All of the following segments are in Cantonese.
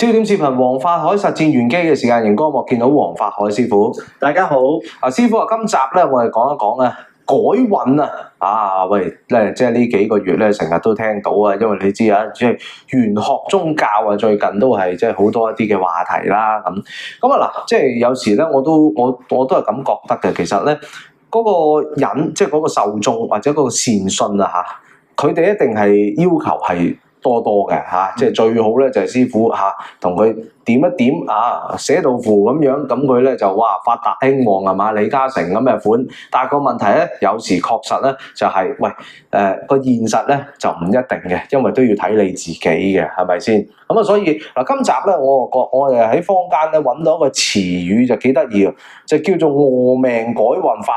焦點視頻黃法海實戰玄機嘅時間，熒光幕見到黃法海師傅。大家好，師傅啊，今集咧我哋講一講啊改運啊，喂咧即係呢幾個月咧成日都聽到啊，因為你知啊，即係玄學宗教啊，最近都係即係好多一啲嘅話題啦咁啊嗱，即係有時咧我都係咁覺得嘅，其實咧嗰個人即係嗰個受眾或者嗰個善信啊嚇，佢哋一定係要求係多嘅嚇，即係最好咧就係師傅嚇同佢點一點啊寫道符咁樣，咁佢咧就哇發達興旺係嘛，李嘉誠咁嘅款。但係個問題咧，有時確實咧就係喂個現實咧就唔一定嘅，因為都要睇你自己嘅，係咪先？咁啊，所以嗱今集咧我哋喺坊間咧揾到一個詞語就幾得意啊，就叫做餓命改運法。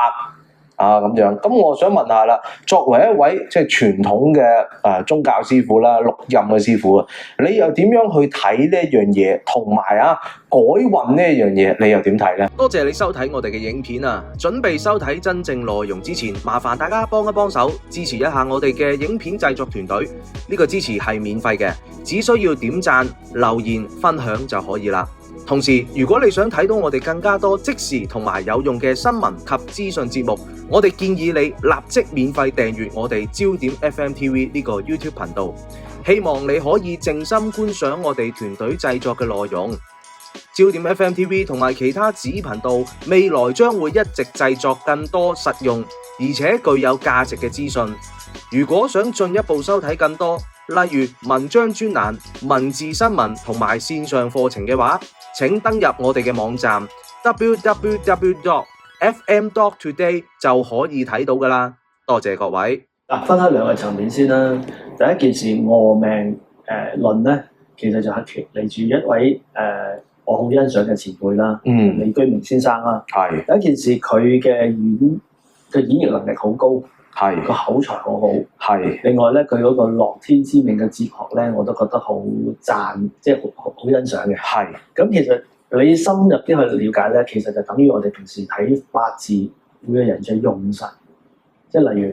啊咁樣，咁我想問下啦，作為一位即係傳統嘅宗教師傅啦，六壬嘅師傅啊，你又點樣去睇呢一樣嘢？同埋改運呢一樣嘢，你又點睇呢？多謝你收睇我哋嘅影片啊！準備收睇真正內容之前，麻煩大家幫一幫手，支持一下我哋嘅影片製作團隊。呢個支持係免費嘅，只需要點讚、留言、分享就可以啦。同時，如果你想睇到我哋更加多即時同埋有用嘅新聞及資訊節目，我哋建議你立即免費訂閱我哋焦點 FMTV 呢個 YouTube 頻道。希望你可以靜心觀賞我哋團隊製作嘅內容。焦點 FMTV 同埋其他子頻道未來將會一直製作更多實用而且具有價值嘅資訊。如果想進一步收睇更多，例如文章專欄、文字新聞同埋線上課程嘅話，請登入我哋嘅網站 www.fm.today 就可以睇到噶啦。多謝各位。分開兩個層面先啦。第一件事餓命論咧，其實就係嚟自一位我好欣賞嘅前輩啦，李居明先生啦。係。第一件事，佢嘅演繹能力好高。係個口才好好，係。另外咧，佢嗰個樂天知命嘅哲學咧，我都覺得好讚，即係好欣賞嘅。係。咁其實你深入啲去了解咧，其實就等於我哋平時睇八字每個人嘅用神，即係例如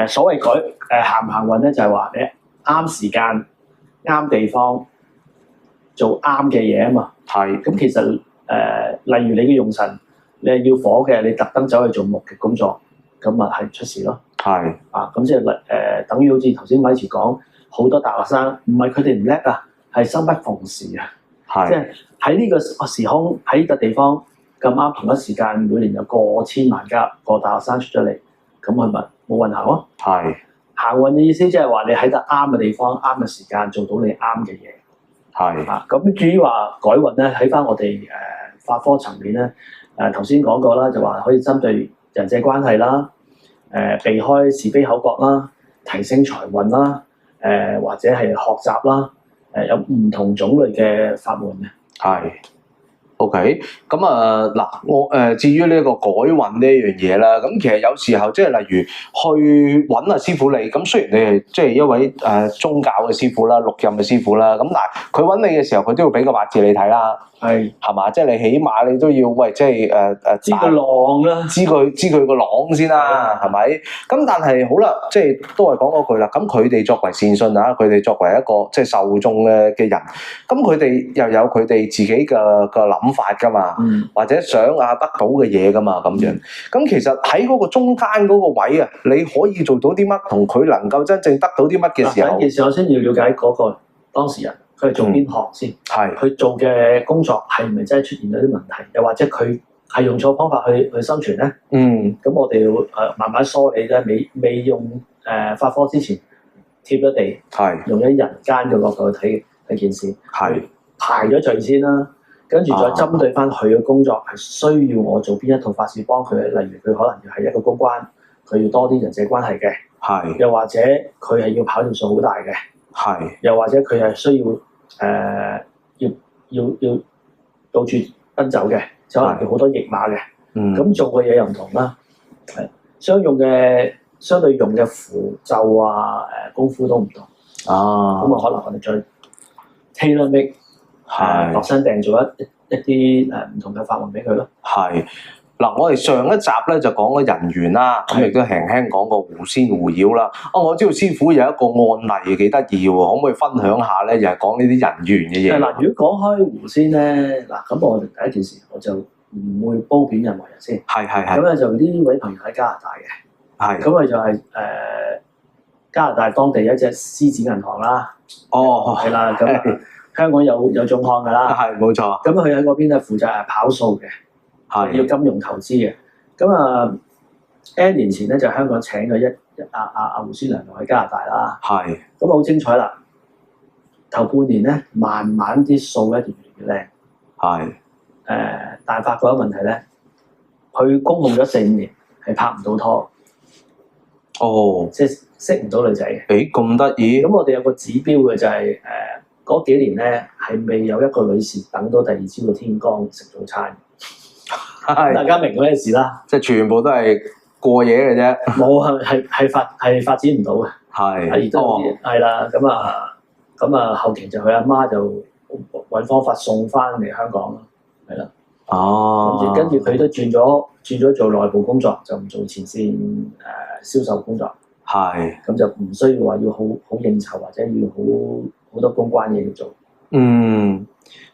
所謂行唔行運咧，就係話你啱時間、啱地方做啱嘅嘢啊嘛。係。咁其實例如你嘅用神，你係要火嘅，你特登走去做木嘅工作，咁咪係出事咯。係啊，咁即係等於好似頭先米慈講，好多大學生唔係佢哋唔叻啊，係生不逢時啊。係，即係喺呢個時空喺呢個地方咁啱同一時間，每年有過千萬個大學生出咗嚟，咁佢咪冇運行咯。係行運嘅意思即係話你喺得啱嘅地方、啱嘅時間做到你啱嘅嘢。係啊，咁至於話改運咧，喺翻我哋法科層面咧，頭先講過啦，就話可以針對人際關係啦。避開是非口角啦，提升財運啦，或者係學習啦，有唔同種類嘅法門嘅。係 ，OK，咁嗱，我至於呢個改運呢一樣嘢啦，咁其實有時候即係例如去揾師傅你，咁雖然你係即係一位宗教嘅師傅啦、六壬嘅師傅啦，咁但係佢揾你嘅時候，佢都要俾個八字你睇啦。係嘛？即係你起碼你都要喂，即係知個浪啦，知佢個浪先啦，係咪？咁但係好啦，即係都係講嗰句啦。咁佢哋作為善信啊，佢哋作為一個即係受眾嘅人，咁佢哋又有佢哋自己嘅諗法噶嘛，或者想得到嘅嘢噶嘛，咁樣。咁其實喺嗰個中間嗰個位啊，你可以做到啲乜，同佢能夠真正得到啲乜嘅時候，第一件事我先要了解嗰個當事人。佢係做邊行先？係佢做嘅工作係咪真係出現咗啲問題？又或者佢係用錯方法去生存咧？咁我哋要慢慢梳理咧，未用法科之前貼咗地，用咗人間嘅角度去睇件事，係排咗序先啦，跟住再針對翻佢嘅工作係需要我做邊一套法事幫佢。例如佢可能要係一個公關，佢要多啲人際關係嘅，又或者佢係要跑條數好大嘅，又或者佢係需要。要到處奔走嘅，就可能要好多驛馬嘅，咁做嘅嘢又唔同啦。相對用嘅符咒功夫都唔同。咁可能我哋再 tailor make，度身訂做一啲唔同嘅法門俾佢咯。係。嗱，我哋上一集咧就講咗人猿啦，咁亦都輕輕講過狐仙狐妖啦。我知道師傅有一個案例幾得意喎，可唔可以分享下咧？又係講呢啲人猿嘅嘢。嗱，如果講開狐仙咧，嗱咁我哋第一件事我就唔會褒貶任何人先。係。咁咧就呢位朋友喺加拿大嘅，咁佢就係加拿大當地一隻獅子銀行啦。係啦，咁香港有中行㗎啦。係冇錯。咁佢喺嗰邊咧負責係跑數嘅。要金融投資嘅，咁N 年前咧就香港請咗胡先娘喺加拿大啦，咁好精彩啦！頭半年咧，慢慢啲數咧就越嚟越靚，但係發覺一個問題咧，佢公務咗4-5年係拍唔到拖，即係識唔到女仔嘅。咁得意！咁我哋有個指標嘅就係嗰幾年咧係未有一個女士等到第二朝嘅天光食早餐。大家明嗰件事啦，即係全部都係過夜嘅啫，冇係發展唔到嘅，係啦，咁啊後期就佢阿媽就揾方法送翻嚟香港咯，係啦，跟住佢都轉咗做內部工作，就唔做前線銷售工作，咁就唔需要話要好應酬或者要好多公關嘢要做，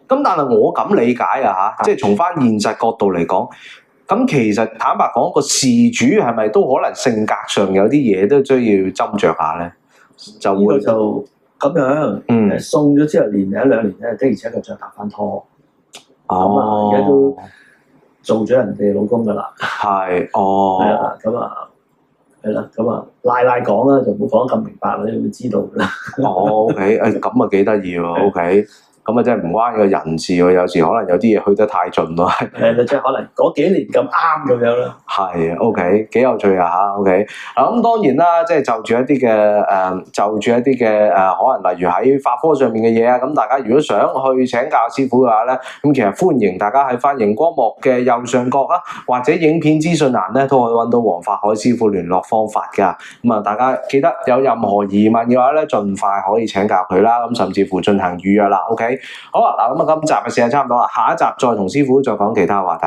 咁但係我咁理解啊嚇，即係從翻現實角度嚟講，咁其實坦白講，個事主係咪都可能性格上有啲嘢都需要斟酌下咧？就會就咁樣，送咗之後年零1-2年咧，的而且確再拍翻拖，而家都做咗人哋老公噶啦，係啦，咁啊，賴講啦，就唔好講得咁明白啦，你會知道噶啦。OK， 咁啊幾得意喎 ，OK。咁啊，真係唔關個人事喎，有時可能有啲嘢去得太盡咯。即係可能嗰幾年咁啱咁樣啦。係 ，OK， 幾有趣啊嚇 ，OK。嗱咁當然啦，即係就住一啲嘅可能例如喺法科上面嘅嘢啊，咁大家如果想去請教師傅嘅話咧，咁其實歡迎大家喺翻熒光幕嘅右上角啊，或者影片資訊欄咧，都可以揾到黃法海師傅聯絡方法㗎。咁啊，大家記得有任何疑問嘅話咧，盡快可以請教佢啦。咁甚至乎進行預約啦 ，OK。好啦，嗱咁啊，今集嘅時間差唔多啦，下一集再同師傅再講其他話題。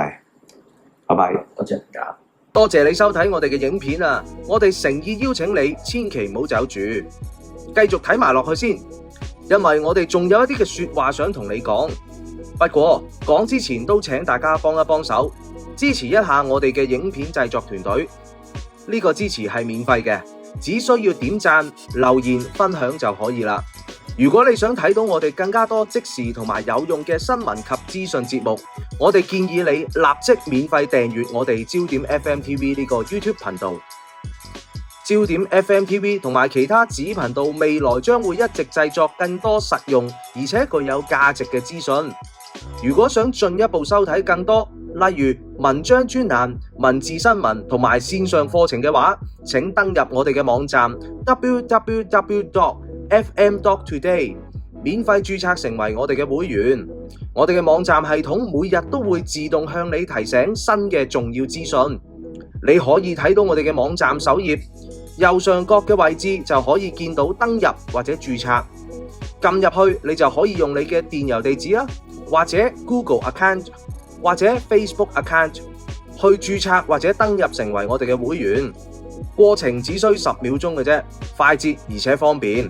拜拜，多謝大家，多謝你收睇我哋嘅影片啊！我哋誠意邀請你，千祈唔好走住，繼續睇埋落去先，因為我哋仲有一啲嘅說話想同你講。不過講之前都請大家幫一幫手，支持一下我哋嘅影片製作團隊。呢個支持係免費嘅，只需要點讚、留言、分享就可以啦。如果你想睇到我哋更加多即時同埋有用嘅新聞及資訊節目，我哋建議你立即免費訂閱我哋焦點 FM TV 呢個 YouTube 頻道。焦點 FM TV 同埋其他子頻道未來將會一直製作更多實用而且具有價值嘅資訊。如果想進一步收睇更多，例如文章專欄、文字新聞同埋線上課程嘅話，請登入我哋嘅網站 www.fm.today 免費註冊成為我哋嘅會員。我哋嘅網站系統每日都會自動向你提醒新嘅重要資訊。你可以睇到我哋嘅網站首頁右上角嘅位置就可以見到登入或者註冊。撳入去你就可以用你嘅電郵地址啦，或者 Google account 或者 Facebook account 去註冊或者登入成為我哋嘅會員。過程只需10秒鐘嘅啫，快捷而且方便。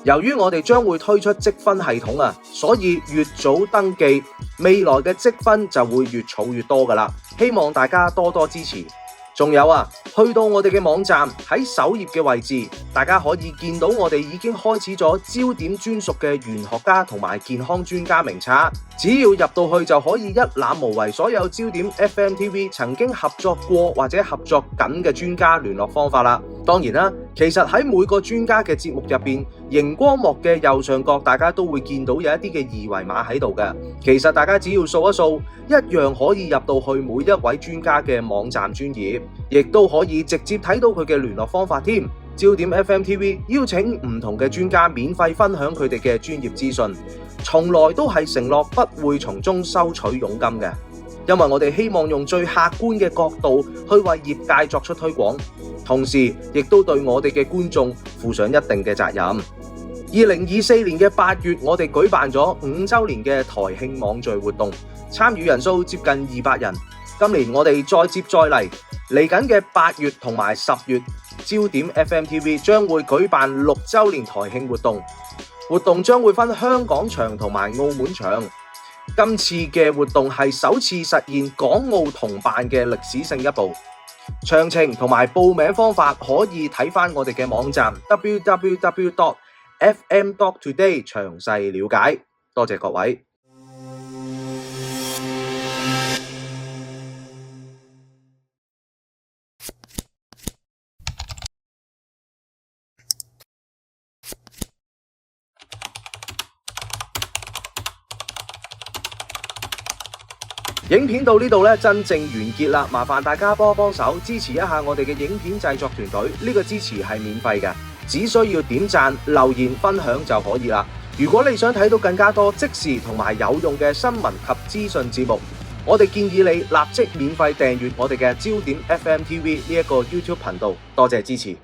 由於我哋將會推出積分系統啊，所以越早登記，未來嘅積分就會越儲越多噶啦。希望大家多多支持。仲有啊，去到我哋嘅網站喺首頁嘅位置，大家可以見到我哋已經開始咗焦點專屬嘅玄學家同埋健康專家名冊。只要入到去就可以一覽無遺所有焦點 FM TV 曾經合作過或者合作緊嘅專家聯絡方法啦。當然啦，其實喺每個專家嘅節目入邊，熒光幕嘅右上角大家都會見到有一啲嘅二維碼喺度嘅。其實大家只要掃一掃，一樣可以入到去每一位專家嘅網站專頁，亦都可以直接睇到佢嘅聯絡方法添。焦點 FM TV 邀請唔同嘅專家免費分享佢哋嘅專業資訊，從來都係承諾不會從中收取佣金嘅，因為我哋希望用最客觀嘅角度去為業界作出推廣，同時亦都對我哋嘅觀眾負上一定嘅責任。2024年嘅8月，我哋舉辦咗5週年嘅台慶網聚活動，參與人數接近200人。今年我哋再接再厲，嚟緊嘅8月同埋10月，焦點 FMTV 將會舉辦6週年台慶活動，活動將會分香港場同埋澳門場。今次嘅活動係首次實現港澳同辦嘅歷史性一步。詳情同埋報名方法可以睇返我哋嘅網站 www.fm.today 詳細了解。多謝各位。影片到呢度咧，真正完結啦！麻煩大家幫手支持一下我哋嘅影片製作團隊，呢個支持係免費嘅，只需要點讚、留言、分享就可以啦。如果你想睇到更加多即時同埋有用嘅新聞及資訊節目，我哋建議你立即免費訂閱我哋嘅焦點 FMTV 呢一個 YouTube 頻道。多謝支持。